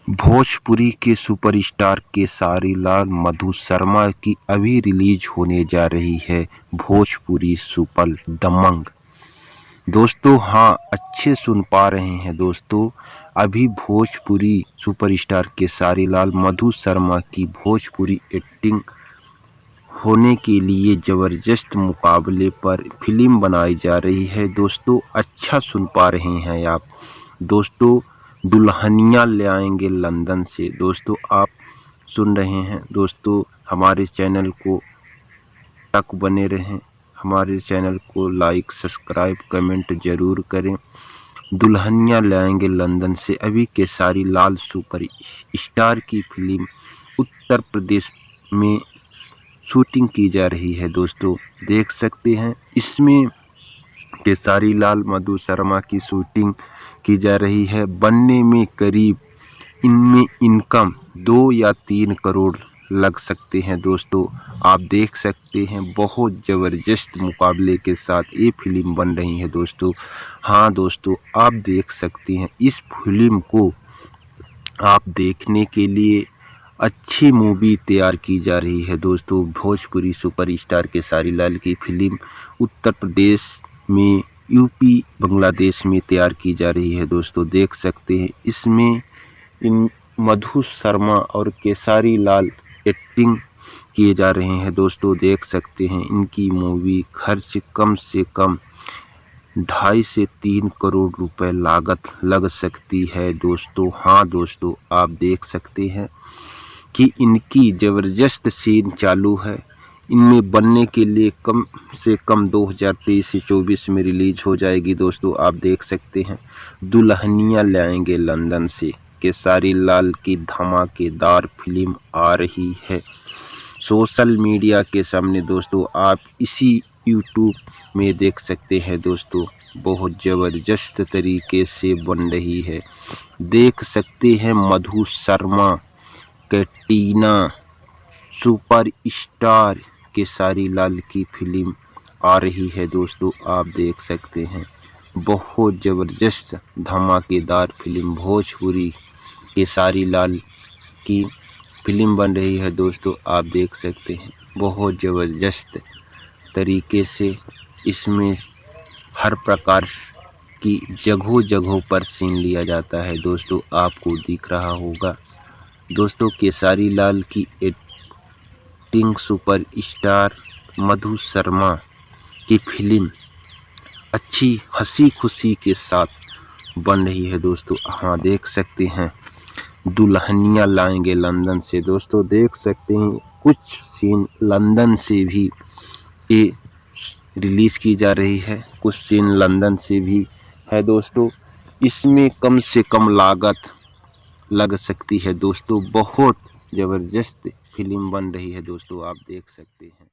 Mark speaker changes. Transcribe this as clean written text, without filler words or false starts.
Speaker 1: भोजपुरी के सुपरस्टार खेसारी लाल मधु शर्मा की अभी रिलीज होने जा रही है भोजपुरी सुपर दबंग। दोस्तों हाँ, अच्छे सुन पा रहे हैं दोस्तों। अभी भोजपुरी सुपरस्टार खेसारी लाल मधु शर्मा की भोजपुरी एक्टिंग होने के लिए जबरदस्त मुकाबले पर फिल्म बनाई जा रही है दोस्तों। अच्छा सुन पा रहे हैं आप दोस्तों। दुल्हनिया ले आएंगे लंदन से दोस्तों, आप सुन रहे हैं दोस्तों। हमारे चैनल को तक बने रहें, हमारे चैनल को लाइक सब्सक्राइब कमेंट जरूर करें। दुल्हनिया ले आएंगे लंदन से अभी खेसारी लाल सुपर स्टार की फिल्म उत्तर प्रदेश में शूटिंग की जा रही है दोस्तों। देख सकते हैं इसमें खेसारी लाल मधु शर्मा की शूटिंग की जा रही है। बनने में करीब इनमें इनकम 2 या 3 करोड़ लग सकते हैं दोस्तों। आप देख सकते हैं बहुत ज़बरदस्त मुकाबले के साथ ये फिल्म बन रही है दोस्तों। हाँ दोस्तों, आप देख सकते हैं इस फिल्म को आप देखने के लिए अच्छी मूवी तैयार की जा रही है दोस्तों। भोजपुरी सुपरस्टार खेसारी लाल की फिल्म उत्तर प्रदेश में, यूपी, बांग्लादेश में तैयार की जा रही है दोस्तों। देख सकते हैं इसमें इन मधु शर्मा और खेसारी लाल एक्टिंग किए जा रहे हैं दोस्तों। देख सकते हैं इनकी मूवी खर्च कम से कम 2.5 से 3 करोड़ रुपए लागत लग सकती है दोस्तों। हाँ दोस्तों, आप देख सकते हैं कि इनकी ज़बरदस्त सीन चालू है। इनमें बनने के लिए कम से कम 2023 से 24 में रिलीज हो जाएगी दोस्तों। आप देख सकते हैं दुल्हनिया ले आएंगे लंदन से खेसारी लाल की धमाकेदार फिल्म आ रही है सोशल मीडिया के सामने दोस्तों। आप इसी यूट्यूब में देख सकते हैं दोस्तों। बहुत ज़बरदस्त तरीके से बन रही है। देख सकते हैं मधु शर्मा, कैटरीना, सुपर स्टार खेसारी लाल की फिल्म आ रही है दोस्तों। आप देख सकते हैं बहुत ज़बरदस्त धमाकेदार फिल्म भोजपुरी खेसारी लाल की फिल्म बन रही है दोस्तों। आप देख सकते हैं बहुत ज़बरदस्त तरीके से इसमें हर प्रकार की जगहों जगहों पर सीन लिया जाता है दोस्तों। आपको दिख रहा होगा दोस्तों खेसारी लाल की acting super star Madhu Sharma की फिल्म अच्छी हंसी खुशी के साथ बन रही है दोस्तों। हाँ देख सकते हैं दुल्हनिया लाएंगे लंदन से दोस्तों। देख सकते हैं कुछ सीन लंदन से भी ये रिलीज़ की जा रही है, कुछ सीन लंदन से भी है दोस्तों। इसमें कम से कम लागत लग सकती है दोस्तों। बहुत ज़बरदस्त फिल्म बन रही है दोस्तों, आप देख सकते हैं।